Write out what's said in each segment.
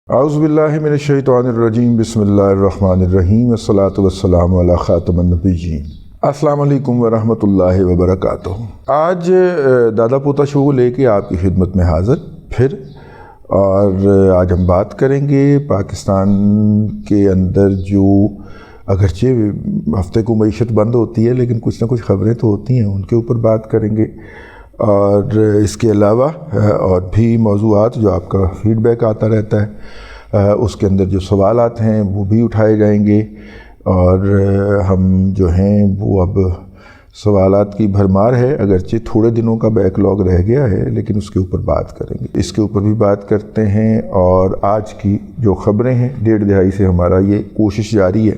اعوذ باللہ من الشیطان الرجیم بسم اللہ الرحمن الرحیم والصلاة والسلام علی خاتم النبیین۔ السلام علیکم ورحمۃ اللہ وبرکاتہ۔ آج دادا پوتا شو لے کے آپ کی خدمت میں حاضر پھر، اور آج ہم بات کریں گے پاکستان کے اندر جو اگرچہ ہفتے کو معیشت بند ہوتی ہے لیکن کچھ نہ کچھ خبریں تو ہوتی ہیں، ان کے اوپر بات کریں گے، اور اس کے علاوہ اور بھی موضوعات جو آپ کا فیڈ بیک آتا رہتا ہے اس کے اندر جو سوالات ہیں وہ بھی اٹھائے جائیں گے، اور ہم جو ہیں وہ اب سوالات کی بھرمار ہے، اگرچہ تھوڑے دنوں کا بیک لاگ رہ گیا ہے لیکن اس کے اوپر بات کریں گے، اس کے اوپر بھی بات کرتے ہیں۔ اور آج کی جو خبریں ہیں، 1.5 دہائی سے ہمارا یہ کوشش جاری ہے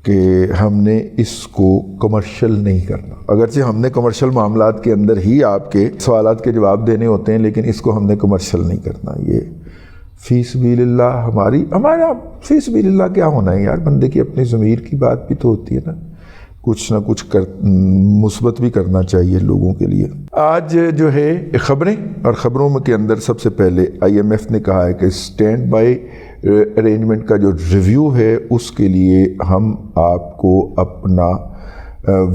کہ ہم نے اس کو کمرشل نہیں کرنا، اگرچہ ہم نے کمرشل معاملات کے اندر ہی آپ کے سوالات کے جواب دینے ہوتے ہیں، لیکن اس کو ہم نے کمرشل نہیں کرنا۔ یہ فی سبیل اللہ ہمارا فی سبیل اللہ کیا ہونا ہے یار، بندے کی اپنی ضمیر کی بات بھی تو ہوتی ہے نا، کچھ نہ کچھ مثبت بھی کرنا چاہیے لوگوں کے لیے۔ آج جو ہے خبریں، اور خبروں کے اندر سب سے پہلے IMF نے کہا ہے کہ اسٹینڈ بائی ارینجمنٹ کا جو ریویو ہے اس کے لیے ہم آپ کو اپنا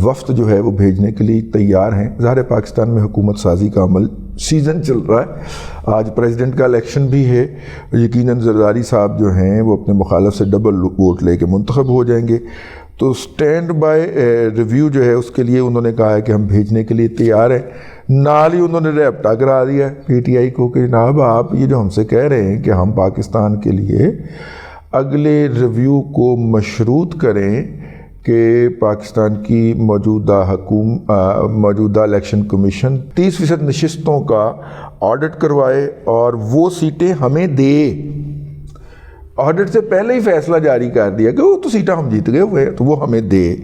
وفد جو ہے وہ بھیجنے کے لیے تیار ہیں۔ ظاہر پاکستان میں حکومت سازی کا عمل سیزن چل رہا ہے، آج پریزیڈنٹ کا الیکشن بھی ہے، یقیناً زرداری صاحب جو ہیں وہ اپنے مخالف سے ڈبل ووٹ لے کے منتخب ہو جائیں گے، تو اسٹینڈ بائی ریویو جو ہے اس کے لیے انہوں نے کہا ہے کہ ہم بھیجنے کے لیے تیار ہیں۔ نال ہی انہوں نے ریپٹا کرا دیا ہے PTI کو کہ جناب آپ یہ جو ہم سے کہہ رہے ہیں کہ ہم پاکستان کے لیے اگلے ریویو کو مشروط کریں کہ پاکستان کی موجودہ الیکشن کمیشن 30% نشستوں کا آڈٹ کروائے اور وہ سیٹیں ہمیں دے۔ آڈٹ سے پہلے ہی فیصلہ جاری کر دیا کہ وہ تو سیٹیں ہم جیت گئے ہوئے ہیں تو وہ ہمیں دے،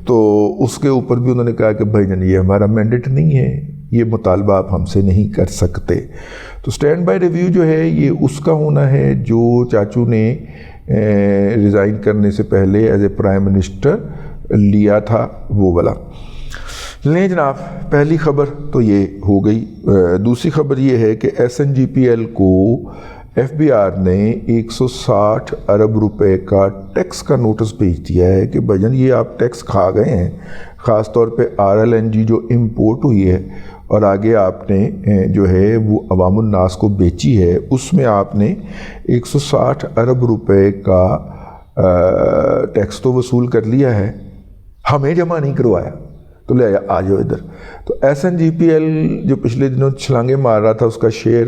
تو اس کے اوپر بھی انہوں نے کہا کہ بھائی جان یہ ہمارا مینڈیٹ نہیں ہے، یہ مطالبہ آپ ہم سے نہیں کر سکتے۔ تو سٹینڈ بائی ریویو جو ہے یہ اس کا ہونا ہے جو چاچو نے ریزائن کرنے سے پہلے ایز اے پرائم منسٹر لیا تھا، وہ والا۔ لیں جناب، پہلی خبر تو یہ ہو گئی۔ دوسری خبر یہ ہے کہ SNGPL کو FBR نے 160 ارب روپے کا ٹیکس کا نوٹس بھیج دیا ہے کہ بھجن یہ آپ ٹیکس کھا گئے ہیں، خاص طور پہ RLNG جو امپورٹ ہوئی ہے اور آگے آپ نے جو ہے وہ عوام الناس کو بیچی ہے، اس میں آپ نے 160 ارب روپے کا ٹیکس تو وصول کر لیا ہے، ہمیں جمع نہیں کروایا، تو لے آ جاؤ ادھر۔ تو SNGPL جو پچھلے دنوں چھلانگے مار رہا تھا اس کا شیئر،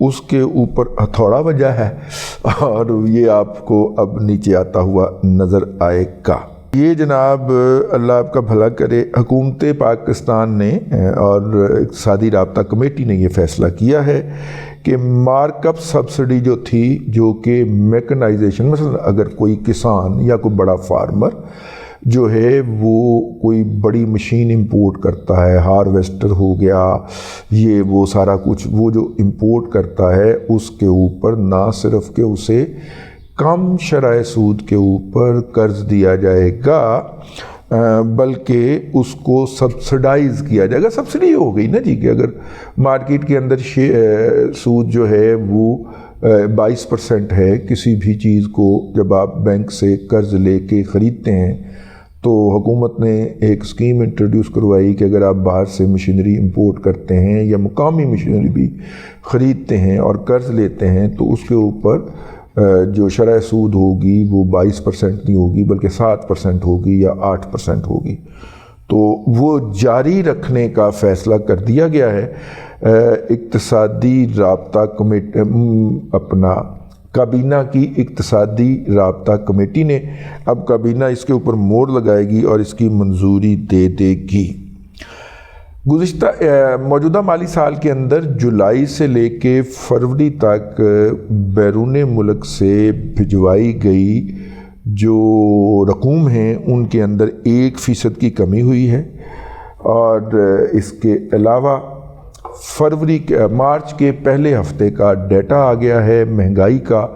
اس کے اوپر ہتھوڑا بجا ہے اور یہ آپ کو اب نیچے آتا ہوا نظر آئے گا۔ یہ جناب اللہ آپ کا بھلا کرے، حکومت پاکستان نے اور اقتصادی رابطہ کمیٹی نے یہ فیصلہ کیا ہے کہ مارک اپ سبسڈی جو تھی، جو کہ میکنائزیشن، مثلا اگر کوئی کسان یا کوئی بڑا فارمر جو ہے وہ کوئی بڑی مشین امپورٹ کرتا ہے، ہارویسٹر ہو گیا، یہ وہ سارا کچھ وہ جو امپورٹ کرتا ہے، اس کے اوپر نہ صرف کہ اسے کم شرح سود کے اوپر قرض دیا جائے گا بلکہ اس کو سبسڈائز کیا جائے گا۔ سبسڈی ہو گئی نا جی، کہ اگر مارکیٹ کے اندر سود جو ہے وہ 22% ہے کسی بھی چیز کو، جب آپ بینک سے قرض لے کے خریدتے ہیں تو حکومت نے ایک اسکیم انٹروڈیوس کروائی کہ اگر آپ باہر سے مشینری امپورٹ کرتے ہیں یا مقامی مشینری بھی خریدتے ہیں اور قرض لیتے ہیں تو اس کے اوپر جو شرح سود ہوگی وہ 22% نہیں ہوگی بلکہ 7% ہوگی یا 8% ہوگی، تو وہ جاری رکھنے کا فیصلہ کر دیا گیا ہے۔ اقتصادی رابطہ کمیٹی اپنا کابینہ کی اقتصادی رابطہ کمیٹی نے، اب کابینہ اس کے اوپر مور لگائے گی اور اس کی منظوری دے دے گی۔ گزشتہ موجودہ مالی سال کے اندر جولائی سے لے کے فروری تک بیرون ملک سے بھجوائی گئی جو رقوم ہیں ان کے اندر 1% کی کمی ہوئی ہے، اور اس کے علاوہ مارچ کے پہلے ہفتے کا ڈیٹا آ گیا ہے مہنگائی کا،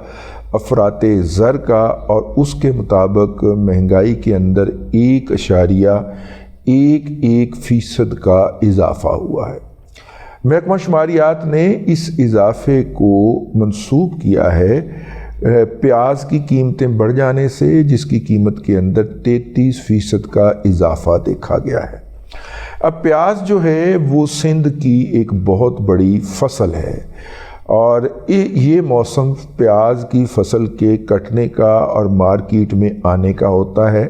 افراط زر کا، اور اس کے مطابق مہنگائی کے اندر 1.11% کا اضافہ ہوا ہے۔ محکمہ شماریات نے اس اضافے کو منسوب کیا ہے پیاز کی قیمتیں بڑھ جانے سے جس کی قیمت کے اندر 33% کا اضافہ دیکھا گیا ہے۔ اب پیاز جو ہے وہ سندھ کی ایک بہت بڑی فصل ہے، اور یہ موسم پیاز کی فصل کے کٹنے کا اور مارکیٹ میں آنے کا ہوتا ہے۔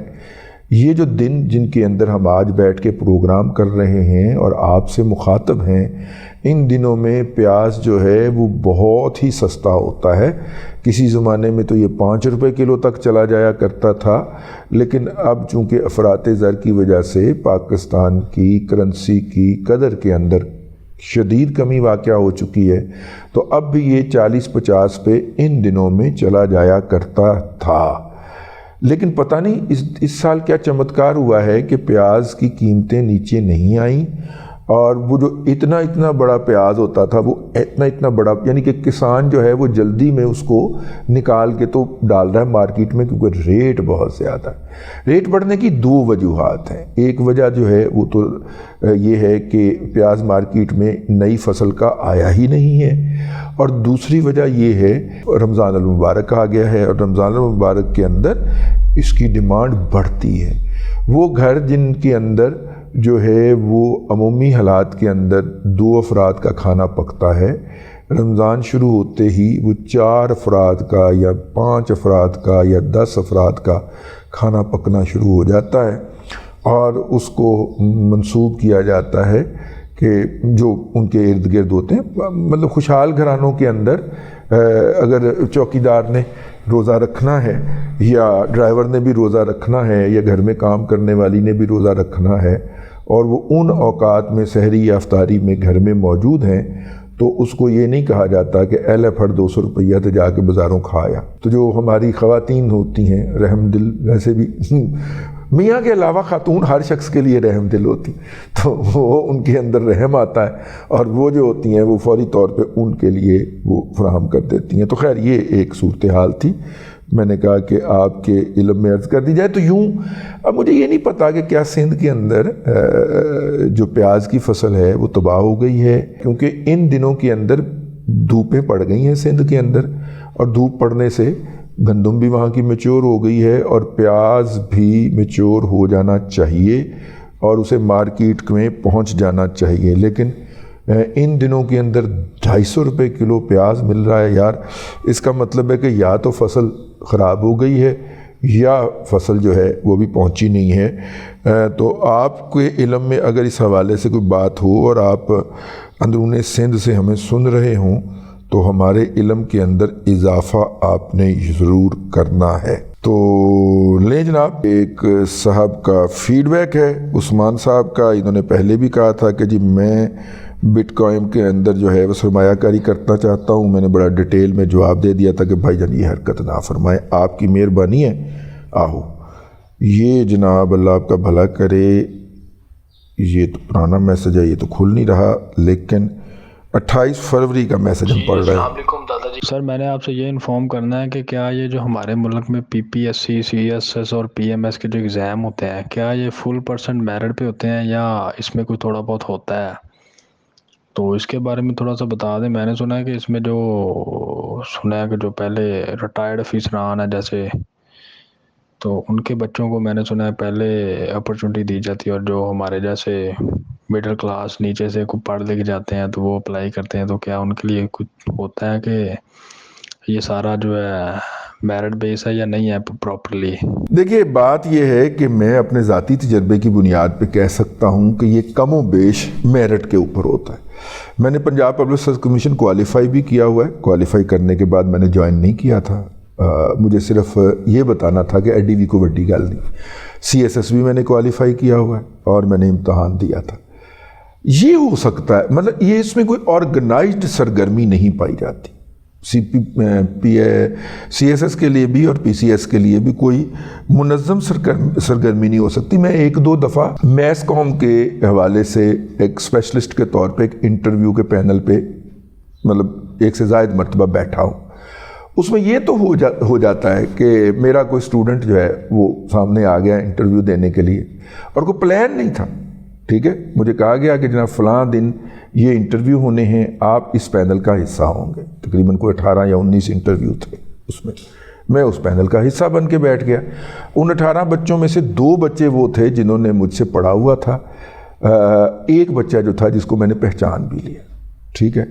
یہ جو دن جن کے اندر ہم آج بیٹھ کے پروگرام کر رہے ہیں اور آپ سے مخاطب ہیں، ان دنوں میں پیاز جو ہے وہ بہت ہی سستا ہوتا ہے۔ کسی زمانے میں تو یہ 5 روپے کلو تک چلا جایا کرتا تھا، لیکن اب چونکہ افراط زر کی وجہ سے پاکستان کی کرنسی کی قدر کے اندر شدید کمی واقع ہو چکی ہے، تو اب بھی یہ 40-50 پہ ان دنوں میں چلا جایا کرتا تھا۔ لیکن پتہ نہیں اس سال کیا چمتکار ہوا ہے کہ پیاز کی قیمتیں نیچے نہیں آئیں، اور وہ جو اتنا بڑا پیاز ہوتا تھا وہ اتنا بڑا، یعنی کہ کسان جو ہے وہ جلدی میں اس کو نکال کے تو ڈال رہا ہے مارکیٹ میں، کیونکہ ریٹ بہت زیادہ ہے۔ ریٹ بڑھنے کی 2 وجوہات ہیں۔ ایک وجہ جو ہے وہ تو یہ ہے کہ پیاز مارکیٹ میں نئی فصل کا آیا ہی نہیں ہے، اور دوسری وجہ یہ ہے رمضان المبارک آ گیا ہے، اور رمضان المبارک کے اندر اس کی ڈیمانڈ بڑھتی ہے۔ وہ گھر جن کے اندر جو ہے وہ عمومی حالات کے اندر 2 افراد کا کھانا پکتا ہے، رمضان شروع ہوتے ہی وہ 4 افراد کا یا 5 افراد کا یا 10 افراد کا کھانا پکنا شروع ہو جاتا ہے، اور اس کو منسوب کیا جاتا ہے کہ جو ان کے ارد گرد ہوتے ہیں، مطلب خوشحال گھرانوں کے اندر اگر چوکیدار نے روزہ رکھنا ہے یا ڈرائیور نے بھی روزہ رکھنا ہے یا گھر میں کام کرنے والی نے بھی روزہ رکھنا ہے، اور وہ ان اوقات میں سحری یا افطاری میں گھر میں موجود ہیں، تو اس کو یہ نہیں کہا جاتا کہ اے لے پھڑ 200 روپیہ تو جا کے بازاروں کھایا۔ تو جو ہماری خواتین ہوتی ہیں رحم دل، ویسے بھی میاں کے علاوہ خاتون ہر شخص کے لیے رحم دل ہوتی، تو وہ ان کے اندر رحم آتا ہے، اور وہ جو ہوتی ہیں وہ فوری طور پہ ان کے لیے وہ فراہم کر دیتی ہیں۔ تو خیر یہ ایک صورتحال تھی، میں نے کہا کہ آپ کے علم میں عرض کر دی جائے۔ تو یوں اب مجھے یہ نہیں پتا کہ کیا سندھ کے اندر جو پیاز کی فصل ہے وہ تباہ ہو گئی ہے، کیونکہ ان دنوں کے اندر دھوپیں پڑ گئی ہیں سندھ کے اندر، اور دھوپ پڑنے سے گندم بھی وہاں کی میچور ہو گئی ہے، اور پیاز بھی میچور ہو جانا چاہیے اور اسے مارکیٹ میں پہنچ جانا چاہیے، لیکن ان دنوں کے اندر 250 روپے کلو پیاز مل رہا ہے۔ یار اس کا مطلب ہے کہ یا تو فصل خراب ہو گئی ہے یا فصل جو ہے وہ بھی پہنچی نہیں ہے۔ تو آپ کے علم میں اگر اس حوالے سے کوئی بات ہو اور آپ اندرون سندھ سے ہمیں سن رہے ہوں تو ہمارے علم کے اندر اضافہ آپ نے ضرور کرنا ہے۔ تو لیں جناب، ایک صاحب کا فیڈ بیک ہے، عثمان صاحب کا۔ انہوں نے پہلے بھی کہا تھا کہ جی میں بٹ کوائن کے اندر جو ہے وہ سرمایہ کاری کرنا چاہتا ہوں۔ میں نے بڑا ڈیٹیل میں جواب دے دیا تھا کہ بھائی جان یہ حرکت نہ فرمائیں، آپ کی مہربانی ہے۔ آہو یہ جناب اللہ آپ کا بھلا کرے، یہ تو پرانا میسج ہے، یہ تو کھل نہیں رہا، لیکن 28 فروری کا میسج ہم پڑھ رہے ہیں۔ السلام علیکم دادا جی۔ سر میں نے آپ سے یہ انفارم کرنا ہے کہ کیا یہ جو ہمارے ملک میں P P S C, C S S اور پی ایم ایس کے جو ایگزام ہوتے ہیں، کیا یہ فل % میرٹ پہ ہوتے ہیں یا اس میں کوئی تھوڑا بہت ہوتا ہے؟ تو اس کے بارے میں تھوڑا سا بتا دیں۔ میں نے سنا ہے کہ اس میں جو پہلے ریٹائرڈ افسران ہیں جیسے، تو ان کے بچوں کو میں نے سنا ہے پہلے اپرچونٹی دی جاتی ہے، اور جو ہمارے جیسے مڈل کلاس نیچے سے کوئی پڑھ لکھ جاتے ہیں تو وہ اپلائی کرتے ہیں، تو کیا ان کے لیے کچھ ہوتا ہے کہ یہ سارا جو ہے میرٹ بیس ہے یا نہیں ہے پراپرلی؟ دیکھیے بات یہ ہے کہ میں اپنے ذاتی تجربے کی بنیاد پہ کہہ سکتا ہوں کہ یہ کم و بیش میرٹ کے اوپر ہوتا ہے۔ میں نے Punjab public service commission qualify بھی کیا ہوا ہے، کوالیفائی کرنے کے بعد میں نے جوائن نہیں کیا تھا، مجھے صرف یہ بتانا تھا کہ ایڈی وی کو وڈی گل نہیں۔ سی ایس ایس بھی میں نے کوالیفائی کیا ہوا ہے اور میں نے امتحان دیا تھا۔ یہ ہو سکتا ہے، مطلب یہ اس میں کوئی آرگنائزڈ سرگرمی نہیں پائی جاتی۔ سی ایس ایس کے لیے بھی اور پی سی ایس کے لیے بھی کوئی منظم سرگرمی نہیں ہو سکتی۔ میں 1-2 دفعہ میس کام کے حوالے سے ایک اسپیشلسٹ کے طور پہ ایک انٹرویو کے پینل پہ مطلب 1 سے زائد مرتبہ بیٹھا ہوں۔ اس میں یہ تو ہو جاتا ہے کہ میرا کوئی اسٹوڈنٹ جو ہے وہ سامنے آ گیا انٹرویو دینے کے لیے، اور کوئی پلان نہیں تھا، ٹھیک ہے، مجھے کہا گیا کہ جناب فلاں دن یہ انٹرویو ہونے ہیں، آپ اس پینل کا حصہ ہوں گے۔ تقریباً کوئی 18 یا 19 انٹرویو تھے، اس میں اس پینل کا حصہ بن کے بیٹھ گیا. ان 18 بچوں میں سے 2 بچے وہ تھے جنہوں نے مجھ سے پڑھا ہوا تھا, ایک بچہ جو تھا جس کو میں نے پہچان بھی لیا. ٹھیک ہے,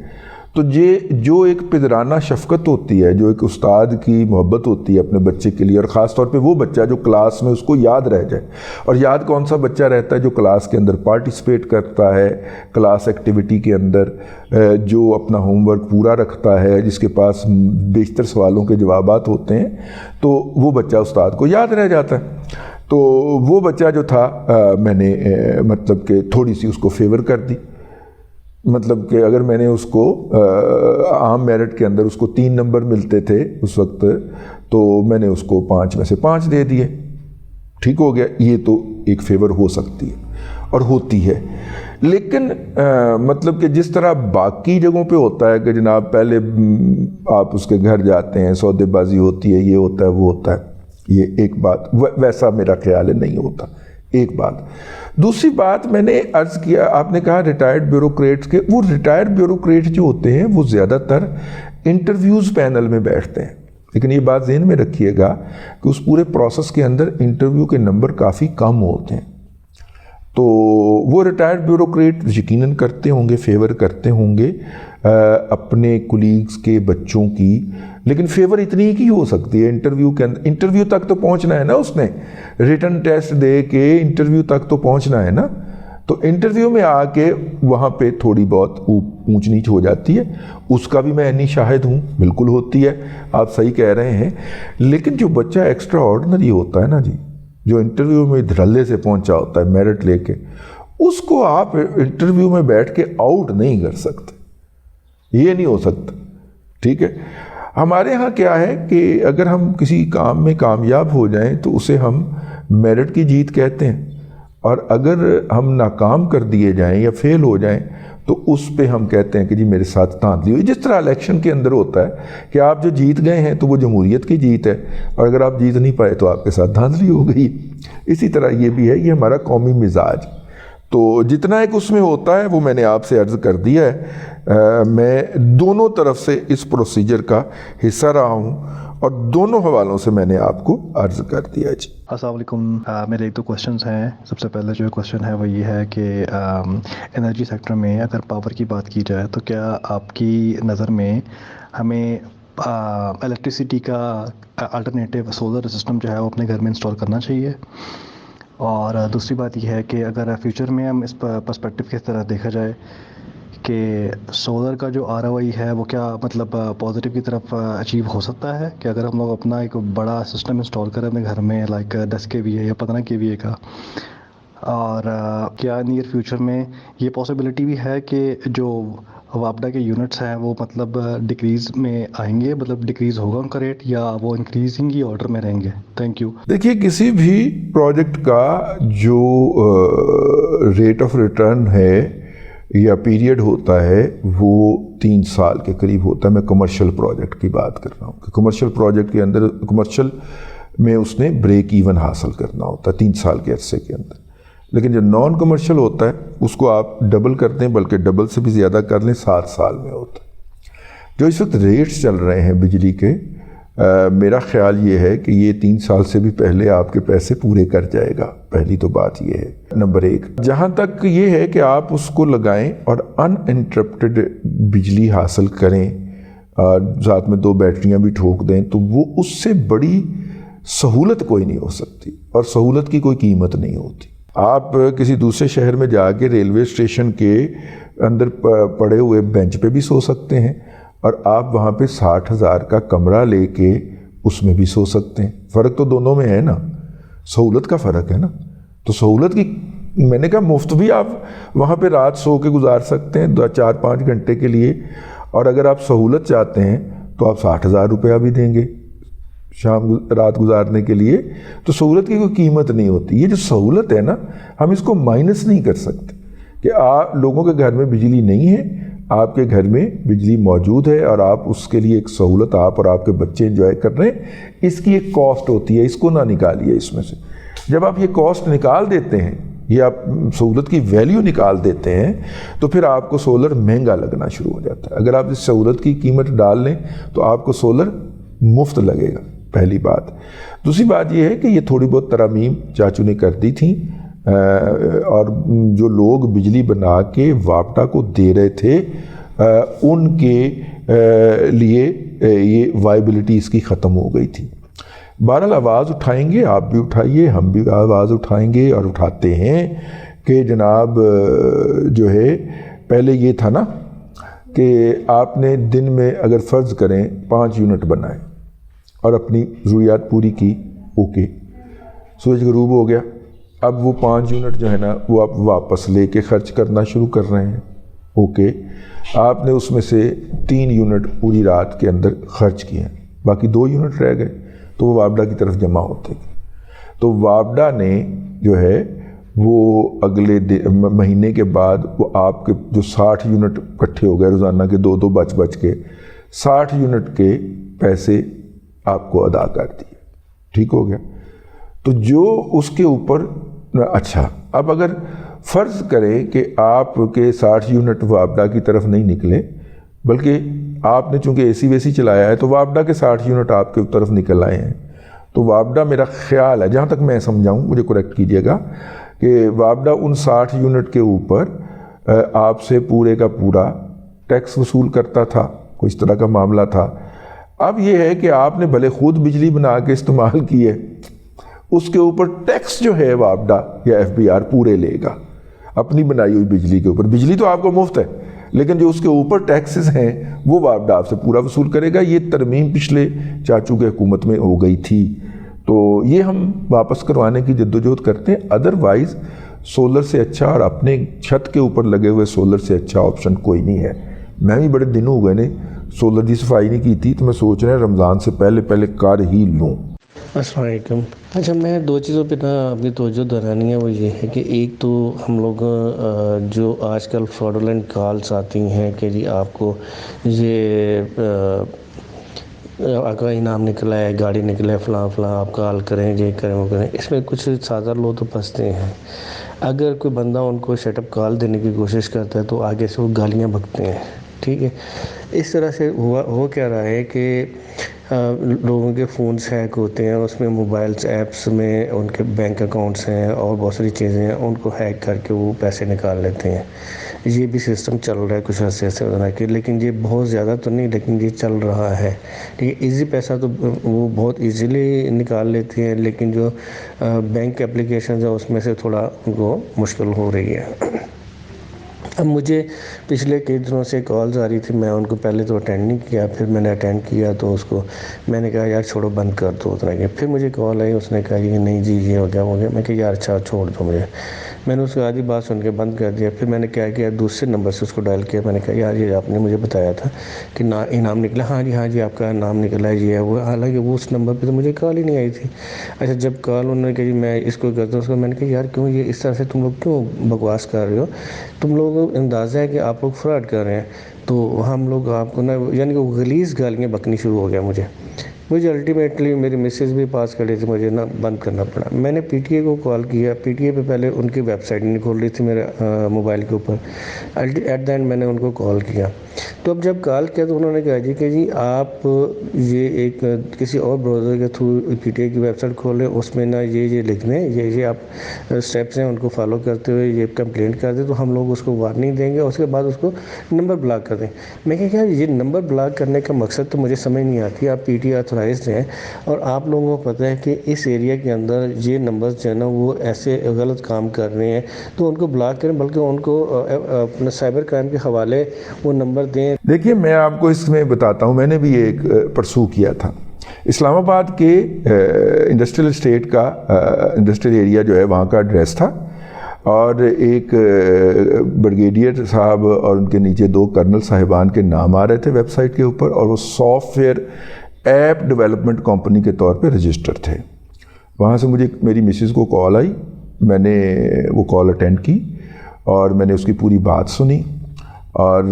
تو یہ جو ایک پدرانہ شفقت ہوتی ہے, جو ایک استاد کی محبت ہوتی ہے اپنے بچے کے لیے, اور خاص طور پہ وہ بچہ جو کلاس میں اس کو یاد رہ جائے. اور یاد کون سا بچہ رہتا ہے؟ جو کلاس کے اندر پارٹیسپیٹ کرتا ہے, کلاس ایکٹیویٹی کے اندر جو اپنا ہوم ورک پورا رکھتا ہے, جس کے پاس بیشتر سوالوں کے جوابات ہوتے ہیں, تو وہ بچہ استاد کو یاد رہ جاتا ہے. تو وہ بچہ جو تھا میں نے مطلب کہ تھوڑی سی اس کو فیور کر دی. مطلب کہ اگر میں نے اس کو عام میرٹ کے اندر اس کو 3 نمبر ملتے تھے اس وقت, تو میں نے اس کو 5 میں سے 5 دے دیے. ٹھیک ہو گیا. یہ تو ایک فیور ہو سکتی ہے اور ہوتی ہے. لیکن مطلب کہ جس طرح باقی جگہوں پہ ہوتا ہے کہ جناب پہلے آپ اس کے گھر جاتے ہیں, سودے بازی ہوتی ہے, یہ ہوتا ہے, وہ ہوتا ہے, یہ ایک بات, ویسا میرا خیال ہے نہیں ہوتا. ایک بات. دوسری بات میں نے عرض کیا, آپ نے کہا ریٹائرڈ بیوروکریٹس کے, وہ ریٹائرڈ بیوروکریٹ جو ہوتے ہیں وہ زیادہ تر انٹرویوز پینل میں بیٹھتے ہیں. لیکن یہ بات ذہن میں رکھیے گا کہ اس پورے پروسیس کے اندر انٹرویو کے نمبر کافی کم ہوتے ہیں. تو وہ ریٹائرڈ بیوروکریٹ یقیناً کرتے ہوں گے, فیور کرتے ہوں گے اپنے کولیگز کے بچوں کی, لیکن فیور اتنی کی ہو سکتی ہے انٹرویو کے اندر. انٹرویو تک تو پہنچنا ہے نا, اس نے ریٹن ٹیسٹ دے کے انٹرویو تک تو پہنچنا ہے نا. تو انٹرویو میں آ کے وہاں پہ تھوڑی بہت اونچ نیچ ہو جاتی ہے. اس کا بھی میں انی شاہد ہوں, بالکل ہوتی ہے, آپ صحیح کہہ رہے ہیں. لیکن جو بچہ ایکسٹرا آرڈنری ہوتا ہے نا جی, جو انٹرویو میں دھڑلے سے پہنچا ہوتا ہے میرٹ لے کے, اس کو آپ انٹرویو میں بیٹھ کے آؤٹ نہیں کر سکتے. یہ نہیں ہو سکتا. ٹھیک ہے. ہمارے ہاں کیا ہے کہ اگر ہم کسی کام میں کامیاب ہو جائیں تو اسے ہم میرٹ کی جیت کہتے ہیں, اور اگر ہم ناکام کر دیے جائیں یا فیل ہو جائیں تو اس پہ ہم کہتے ہیں کہ جی میرے ساتھ دھاندلی ہوئی. جس طرح الیکشن کے اندر ہوتا ہے کہ آپ جو جیت گئے ہیں تو وہ جمہوریت کی جیت ہے, اور اگر آپ جیت نہیں پائے تو آپ کے ساتھ دھاندلی ہو گئی. اسی طرح یہ بھی ہے, یہ ہمارا قومی مزاج. تو جتنا ایک اس میں ہوتا ہے وہ میں نے آپ سے عرض کر دیا ہے. میں دونوں طرف سے اس پروسیجر کا حصہ رہا ہوں, اور دونوں حوالوں سے میں نے آپ کو عرض کر دیا. جی السلام علیکم. میرے ایک 2 کوشچنز ہیں. سب سے پہلے جو کوشچن ہے وہ یہ ہے کہ انرجی سیکٹر میں اگر پاور کی بات کی جائے تو کیا آپ کی نظر میں ہمیں الیکٹریسٹی کا الٹرنیٹیو سولر سسٹم جو ہے وہ اپنے گھر میں انسٹال کرنا چاہیے؟ اور دوسری بات یہ ہے کہ اگر فیوچر میں ہم اس پرسپیکٹو کی طرح دیکھا جائے کہ سولر کا جو ROI ہے وہ کیا مطلب پازیٹیو کی طرف اچیو ہو سکتا ہے کہ اگر ہم لوگ اپنا ایک بڑا سسٹم انسٹال کریں اپنے گھر میں لائک 10 kVA یا 15 kVA کا, اور کیا نیئر فیوچر میں یہ پاسبلٹی بھی ہے کہ جو وابڈا کے یونٹس ہیں وہ مطلب ڈیکریز میں آئیں گے, مطلب ڈیکریز ہوگا ان کا ریٹ, یا وہ انکریزنگ ہی آرڈر میں رہیں گے؟ Thank you. دیکھیے, کسی بھی پروجیکٹ کا جو ریٹ آف ریٹرن ہے یا پیریڈ ہوتا ہے وہ 3 سال کے قریب ہوتا ہے. میں کمرشل پروجیکٹ کی بات کر رہا ہوں کہ کمرشل پروجیکٹ کے اندر, کمرشل میں اس نے بریک ایون حاصل کرنا ہوتا ہے 3 سال کے عرصے کے اندر. لیکن جو نان کمرشل ہوتا ہے اس کو آپ ڈبل کرتے ہیں, بلکہ ڈبل سے بھی زیادہ کر لیں, 7 سال میں ہوتا ہے. جو اس وقت ریٹس چل رہے ہیں بجلی کے, میرا خیال یہ ہے کہ یہ 3 سال سے بھی پہلے آپ کے پیسے پورے کر جائے گا. پہلی تو بات یہ ہے. نمبر 1, جہاں تک یہ ہے کہ آپ اس کو لگائیں اور ان انٹرپٹڈ بجلی حاصل کریں, اور ساتھ میں 2 بیٹریاں بھی ٹھوک دیں, تو وہ اس سے بڑی سہولت کوئی نہیں ہو سکتی, اور سہولت کی کوئی قیمت نہیں ہوتی. آپ کسی دوسرے شہر میں جا کے ریلوے اسٹیشن کے اندر پڑے ہوئے بینچ پہ بھی سو سکتے ہیں, اور آپ وہاں پہ 60,000 کا کمرہ لے کے اس میں بھی سو سکتے ہیں. فرق تو دونوں میں ہے نا, سہولت کا فرق ہے نا. تو سہولت کی, میں نے کہا مفت بھی آپ وہاں پہ رات سو کے گزار سکتے ہیں 4-5 گھنٹے کے لیے, اور اگر آپ سہولت چاہتے ہیں تو آپ 60,000 روپیہ بھی دیں گے شام رات گزارنے کے لیے. تو سہولت کی کوئی قیمت نہیں ہوتی. یہ جو سہولت ہے نا, ہم اس کو مائنس نہیں کر سکتے کہ لوگوں کے گھر میں بجلی نہیں ہے, آپ کے گھر میں بجلی موجود ہے, اور آپ اس کے لیے ایک سہولت آپ اور آپ کے بچے انجوائے کر رہے ہیں. اس کی ایک کاسٹ ہوتی ہے, اس کو نہ نکالیے اس میں سے. جب آپ یہ کاسٹ نکال دیتے ہیں, یہ آپ سہولت کی ویلیو نکال دیتے ہیں, تو پھر آپ کو سولر مہنگا لگنا شروع ہو جاتا ہے. اگر آپ اس سہولت کی قیمت ڈال لیں تو آپ کو سولر مفت لگے گا، پہلی بات۔ دوسری بات یہ ہے کہ یہ تھوڑی بہت ترامیم چاچو نے کر دی تھیں، اور جو لوگ بجلی بنا کے وابڈا کو دے رہے تھے ان کے لیے یہ وائبلٹی اس کی ختم ہو گئی تھی۔ بہرحال آواز اٹھائیں گے، آپ بھی اٹھائیے، ہم بھی آواز اٹھائیں گے اور اٹھاتے ہیں کہ جناب جو ہے پہلے یہ تھا نا کہ آپ نے دن میں اگر فرض کریں 5 یونٹ بنائے اور اپنی ضروریات پوری کی، اوکے، سورج غروب ہو گیا، اب وہ 5 یونٹ جو ہے نا وہ آپ واپس لے کے خرچ کرنا شروع کر رہے ہیں، اوکے، آپ نے اس میں سے 3 یونٹ پوری رات کے اندر خرچ کیے ہیں، باقی 2 یونٹ رہ گئے تو وہ وابڈا کی طرف جمع ہوتے گئے۔ تو وابڈا نے جو ہے وہ اگلے مہینے کے بعد وہ آپ کے جو 60 یونٹ اکٹھے ہو گئے روزانہ کے 2 بچ کے 60 یونٹ کے پیسے آپ کو ادا کر دیے، ٹھیک ہو گیا۔ تو جو اس کے اوپر اچھا، اب اگر فرض کریں کہ آپ کے 60 یونٹ وابڈا کی طرف نہیں نکلے، بلکہ آپ نے چونکہ اے سی وے سی چلایا ہے تو وابڈا کے 60 یونٹ آپ کے طرف نکل آئے ہیں، تو وابڈا میرا خیال ہے، جہاں تک میں سمجھاؤں مجھے کریکٹ کیجیے گا، کہ وابڈا ان 60 یونٹ کے اوپر آپ سے پورے کا پورا ٹیکس وصول کرتا تھا، کوئی اس طرح کا معاملہ تھا۔ اب یہ ہے کہ آپ نے بھلے خود بجلی بنا کے استعمال کی ہے، اس کے اوپر ٹیکس جو ہے وابڈا یا ایف بی آر پورے لے گا اپنی بنائی ہوئی بجلی کے اوپر۔ بجلی تو آپ کو مفت ہے، لیکن جو اس کے اوپر ٹیکسز ہیں وہ وابڈا آپ سے پورا وصول کرے گا۔ یہ ترمیم پچھلے چاچو کے حکومت میں ہو گئی تھی، تو یہ ہم واپس کروانے کی جدوجہد کرتے ہیں۔ ادروائز سولر سے اچھا اور اپنے چھت کے اوپر لگے ہوئے سولر سے اچھا آپشن کوئی نہیں ہے۔ میں بھی بڑے دن ہو گئے نے سولر کی صفائی نہیں کی تھی، تو میں سوچ رہا ہوں رمضان سے پہلے کر ہی لوں۔ السلام علیکم۔ اچھا، میں 2 چیزوں پہ نا اپنی توجہ دہرانی ہے، وہ یہ ہے کہ ایک تو ہم لوگ جو آج کل فراڈولنٹ کالز آتی ہیں کہ جی آپ کو یہ کا انعام نکلا ہے، گاڑی نکلا ہے، فلاں آپ کال کریں، یہ کریں وہ کریں، اس میں کچھ سادہ لوگ تو پھنستے ہیں۔ اگر کوئی بندہ ان کو سیٹ اپ کال دینے کی کوشش کرتا ہے تو آگے سے وہ گالیاں بکتے ہیں، ٹھیک ہے۔ اس طرح سے ہو کیا رہا ہے کہ لوگوں کے فونز ہیک ہوتے ہیں، اس میں موبائلز ایپس میں ان کے بینک اکاؤنٹس ہیں اور بہت ساری چیزیں ہیں، ان کو ہیک کر کے وہ پیسے نکال لیتے ہیں۔ یہ بھی سسٹم چل رہا ہے کچھ عرصے سے طرح کے، لیکن یہ بہت زیادہ تو نہیں، لیکن یہ چل رہا ہے، ٹھیک ہے۔ ایزی پیسہ تو وہ بہت ایزیلی نکال لیتے ہیں، لیکن جو بینک اپلیکیشنز ہیں اس میں سے تھوڑا ان کو مشکل ہو رہی ہے۔ اب مجھے پچھلے کئی دنوں سے کالز آ رہی تھی، میں ان کو پہلے تو اٹینڈ نہیں کیا، پھر میں نے اٹینڈ کیا تو اس کو میں نے کہا یار چھوڑو، بند کر دو اتنا کہ، پھر مجھے کال آئی، اس نے کہا یہ نہیں جی یہ ہو گیا، میں کہا یار اچھا چھوڑ دو مجھے، میں نے اس کو آدھی بات سن کے بند کر دیا۔ پھر میں نے کیا کیا، دوسرے نمبر سے اس کو ڈائل کیا، میں نے کہا یار یہ آپ نے مجھے بتایا تھا کہ انعام نکلا، ہاں جی آپ کا انعام نکلا ہے، یہ ہے وہ، حالانکہ وہ اس نمبر پہ تو مجھے کال ہی نہیں آئی تھی۔ اچھا، جب کال انہوں نے کہا جی میں اس کو کرتا ہوں، اس کو میں نے کہا یار کیوں یہ اس طرح سے تم لوگ کیوں بکواس کر رہے ہو، تم لوگوں کو اندازہ ہے کہ آپ لوگ فراڈ کر رہے ہیں، تو ہم لوگ آپ کو نا، یعنی کہ وہ غلیظ گالیاں بکنی شروع ہو گیا مجھے الٹیمیٹلی میری مسز بھی پاس کھڑی تھی، مجھے نا بند کرنا پڑا۔ میں نے پی ٹی اے کو کال کیا، پی ٹی اے پہ پہلے ان کی ویب سائٹ نہیں کھول رہی تھی میرے موبائل کے اوپر، ایٹ دا اینڈ میں نے ان کو کال کیا، تو اب جب کال کیا تو انہوں نے کہا کہ جی آپ یہ ایک کسی اور براؤزر کے تھرو پی ٹی اے کی ویب سائٹ کھول رہے ہیں، اس میں نا یہ لکھ دیں، یہ آپ اسٹیپس ہیں ان کو فالو کرتے ہوئے یہ کمپلینٹ کر دیں تو ہم لوگ اس کو وارننگ دیں گے، اس کے بعد اس کو نمبر بلاک کر دیں۔ میں کہا یار یہ نمبر بلاک کرنے کا مقصد تو مجھے سمجھ نہیں آتی، آپ پی ٹی اے آتھورائزڈ ہیں اور آپ لوگوں کو پتہ ہے کہ اس ایریا کے اندر یہ نمبرز جو ہے نا وہ ایسے غلط کام کر رہے ہیں تو ان کو بلاک کریں، بلکہ ان کو اپنا سائبر کرائم کے حوالے وہ نمبر دیں۔ دیکھیے میں آپ کو اس میں بتاتا ہوں، میں نے بھی ایک پرسو کیا تھا، اسلام آباد کے انڈسٹریل اسٹیٹ کا انڈسٹریل ایریا جو ہے وہاں کا ایڈریس تھا، اور ایک بریگیڈیئر صاحب اور ان کے نیچے 2 کرنل صاحبان کے نام آ رہے تھے ویب سائٹ کے اوپر، اور وہ soft where app development company کے طور پہ رجسٹر تھے۔ وہاں سے مجھے میری مسز کو کال آئی، میں نے وہ کال اٹینڈ کی اور میں نے اس کی پوری بات سنی، اور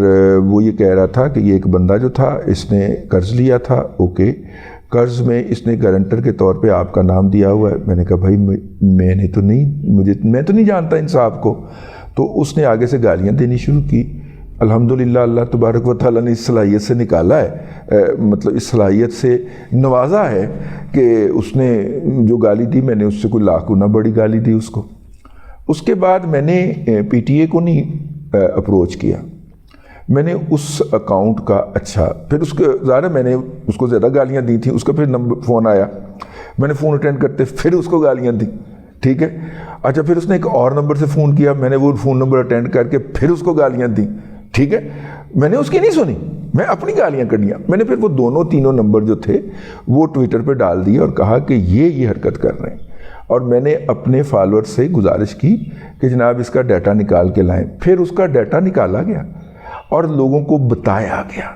وہ یہ کہہ رہا تھا کہ یہ ایک بندہ جو تھا اس نے قرض لیا تھا، اوکے، قرض میں اس نے گارنٹر کے طور پہ آپ کا نام دیا ہوا ہے۔ میں نے کہا بھائی میں تو نہیں جانتا ان صاحب کو، تو اس نے آگے سے گالیاں دینی شروع کی الحمدللہ اللہ تبارک و تعالیٰ نے اس صلاحیت سے نکالا ہے، مطلب اس صلاحیت سے نوازا ہے کہ اس نے جو گالی دی میں نے اس سے کوئی لاکھ گنا بڑی گالی دی اس کو۔ اس کے بعد میں نے پی ٹی اے کو نہیں اپروچ کیا، میں نے اس اکاؤنٹ کا پھر اس کے ظاہر میں نے اس کو زیادہ گالیاں دی تھیں، اس کا پھر فون آیا، میں نے فون اٹینڈ کرتے پھر اس کو گالیاں دی، ٹھیک ہے، اچھا پھر اس نے ایک اور نمبر سے فون کیا، میں نے وہ فون نمبر اٹینڈ کر کے پھر اس کو گالیاں دی، ٹھیک ہے، میں نے اس کی نہیں سنی، میں اپنی گالیاں کڑیاں، میں نے پھر وہ تینوں نمبر جو تھے وہ ٹویٹر پہ ڈال دیے اور کہا کہ یہ حرکت کر رہے ہیں، اور میں نے اپنے فالوور سے گزارش کی کہ جناب اس کا ڈیٹا نکال کے لائیں، پھر اس کا ڈیٹا نکالا گیا اور لوگوں کو بتایا گیا۔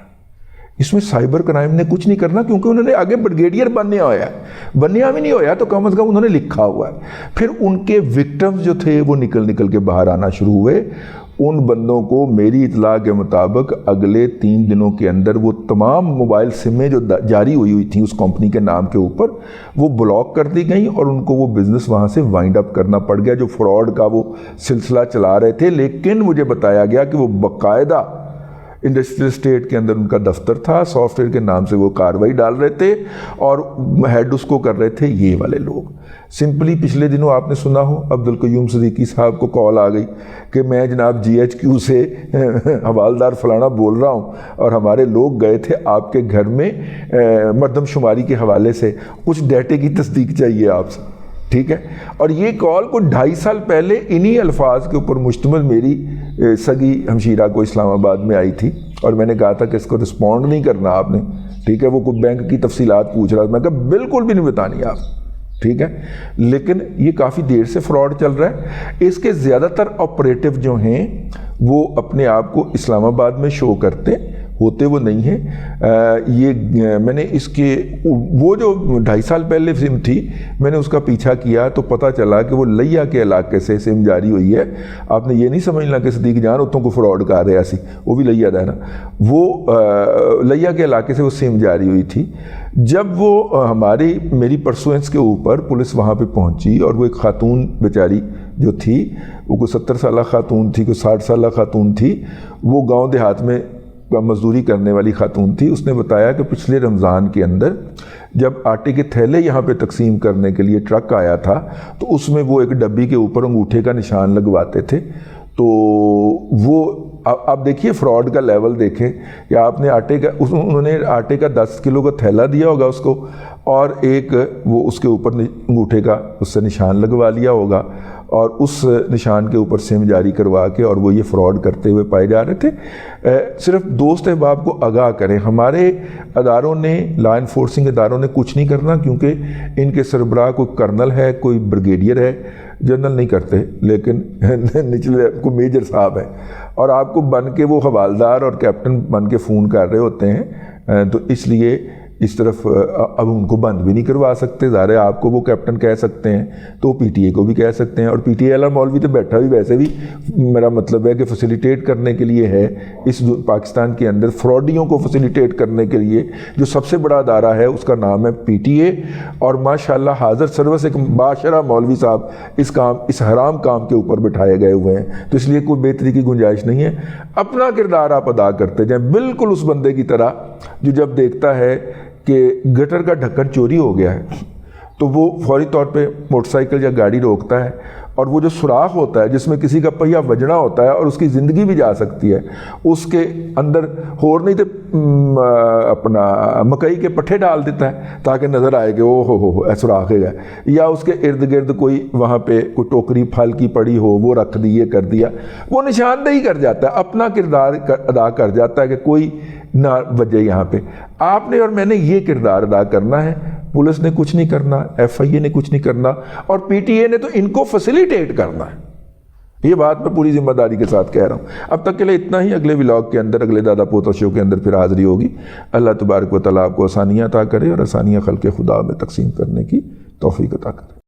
اس میں سائبر کرائم نے کچھ نہیں کرنا، کیونکہ انہوں نے آگے بریگیڈیئر بنیا ہوا ہے، بنیا بھی نہیں ہویا تو کم از کم انہوں نے لکھا ہوا ہے۔ پھر ان کے وکٹمز جو تھے وہ نکل کے باہر آنا شروع ہوئے، ان بندوں کو میری اطلاع کے مطابق اگلے 3 دنوں کے اندر وہ تمام موبائل سمیں جو جاری ہوئی تھیں اس کمپنی کے نام کے اوپر وہ بلاک کر دی گئیں، اور ان کو وہ بزنس وہاں سے وائنڈ اپ کرنا پڑ گیا جو فراڈ کا وہ سلسلہ چلا رہے تھے۔ لیکن مجھے بتایا گیا کہ وہ باقاعدہ انڈسٹریل اسٹیٹ کے اندر ان کا دفتر تھا، سافٹ ویئر کے نام سے وہ کاروائی ڈال رہے تھے اور ہیڈ اس کو کر رہے تھے یہ والے لوگ۔ سمپلی پچھلے دنوں آپ نے سنا ہو عبدالقیوم صدیقی صاحب کو کال آ گئی کہ میں جناب GHQ سے حوالدار فلانا بول رہا ہوں اور ہمارے لوگ گئے تھے آپ کے گھر میں مردم شماری کے حوالے سے، کچھ ڈیٹے کی تصدیق چاہیے آپ سے، ٹھیک ہے۔ اور یہ کال کو 2.5 سال پہلے انہی الفاظ کے اوپر مشتمل میری سگی ہمشیرہ کو اسلام آباد میں آئی تھی، اور میں نے کہا تھا کہ اس کو رسپونڈ نہیں کرنا آپ نے، ٹھیک ہے۔ وہ کوئی بینک کی تفصیلات پوچھ رہا تھا، میں کہا بالکل بھی نہیں بتانی آپ، ٹھیک ہے۔ لیکن یہ کافی دیر سے فراڈ چل رہا ہے۔ اس کے زیادہ تر آپریٹو جو ہیں وہ اپنے آپ کو اسلام آباد میں شو کرتے ہوتے وہ نہیں ہیں۔ یہ میں نے اس کے وہ جو 2.5 سال پہلے سم تھی میں نے اس کا پیچھا کیا تو پتہ چلا کہ وہ لیا کے علاقے سے سم جاری ہوئی ہے۔ آپ نے یہ نہیں سمجھنا کہ صدیق جان اتوں کو فراڈ کر رہا سی، وہ بھی لیا دا ہے نا، وہ لیا کے علاقے سے وہ سم جاری ہوئی تھی۔ جب وہ میری پرسوئنس کے اوپر پولیس وہاں پہ پہنچی اور وہ ایک خاتون بیچاری جو تھی وہ کوئی 70 سالہ خاتون تھی، کوئی 60 سالہ خاتون تھی، وہ گاؤں دیہات میں مزدوری کرنے والی خاتون تھی، اس نے بتایا کہ پچھلے رمضان کے اندر جب آٹے کے تھیلے یہاں پہ تقسیم کرنے کے لیے ٹرک آیا تھا تو اس میں وہ ایک ڈبی کے اوپر انگوٹھے کا نشان لگواتے تھے، تو وہ آپ دیکھیے فراڈ کا لیول دیکھیں کہ آپ نے انہوں نے آٹے کا 10 کلو کا تھیلا دیا ہوگا اس کو، اور ایک وہ اس کے اوپر انگوٹھے کا اس سے نشان لگوا لیا ہوگا، اور اس نشان کے اوپر سم جاری کروا کے اور وہ یہ فراڈ کرتے ہوئے پائے جا رہے تھے۔ صرف دوست احباب کو آگاہ کریں، ہمارے اداروں نے لا انفورسنگ اداروں نے کچھ نہیں کرنا، کیونکہ ان کے سربراہ کوئی کرنل ہے، کوئی بریگیڈیئر ہے، جنرل نہیں کرتے لیکن نچلے کوئی میجر صاحب ہے، اور آپ کو بن کے وہ حوالدار اور کیپٹن بن کے فون کر رہے ہوتے ہیں، تو اس لیے اس طرف اب ان کو بند بھی نہیں کروا سکتے، ظاہر ہے آپ کو وہ کیپٹن کہہ سکتے ہیں تو پی ٹی اے کو بھی کہہ سکتے ہیں، اور پی ٹی اے والا مولوی تو بیٹھا بھی ویسے بھی میرا مطلب ہے کہ فیسیلیٹیٹ کرنے کے لیے ہے، اس پاکستان کے اندر فراڈیوں کو فیسیلیٹیٹ کرنے کے لیے جو سب سے بڑا ادارہ ہے اس کا نام ہے پی ٹی اے، اور ماشاءاللہ حاضر سروس ایک باشرہ مولوی صاحب اس حرام کام کے اوپر بٹھائے گئے ہوئے ہیں، تو اس لیے کوئی بہتری کی گنجائش نہیں ہے۔ اپنا کردار آپ ادا کرتے جائیں، بالکل اس بندے کی طرح جو جب دیکھتا ہے کہ گٹر کا ڈھکن چوری ہو گیا ہے تو وہ فوری طور پہ موٹر سائیکل یا گاڑی روکتا ہے، اور وہ جو سوراخ ہوتا ہے جس میں کسی کا پہیہ وجنا ہوتا ہے اور اس کی زندگی بھی جا سکتی ہے، اس کے اندر اور نہیں تو اپنا مکئی کے پٹھے ڈال دیتا ہے تاکہ نظر آئے کہ او ہو سوراخ ہے، یا اس کے ارد گرد کوئی وہاں پہ کوئی ٹوکری پھل کی پڑی ہو وہ رکھ دی، یہ کر دیا، وہ نشاندہی کر جاتا ہے، اپنا کردار ادا کر جاتا ہے کہ کوئی نہ وجہ یہاں پہ۔ آپ نے اور میں نے یہ کردار ادا کرنا ہے، پولیس نے کچھ نہیں کرنا، ایف آئی اے نے کچھ نہیں کرنا، اور پی ٹی اے نے تو ان کو فیسیلیٹیٹ کرنا ہے۔ یہ بات میں پوری ذمہ داری کے ساتھ کہہ رہا ہوں۔ اب تک کے لیے اتنا ہی، اگلے ولاگ کے اندر اگلے دادا پوتا شو کے اندر پھر حاضری ہوگی۔ اللہ تبارک و تعالیٰ آپ کو آسانیاں عطا کرے اور آسانیاں خلق خدا میں تقسیم کرنے کی توفیق عطا کرے۔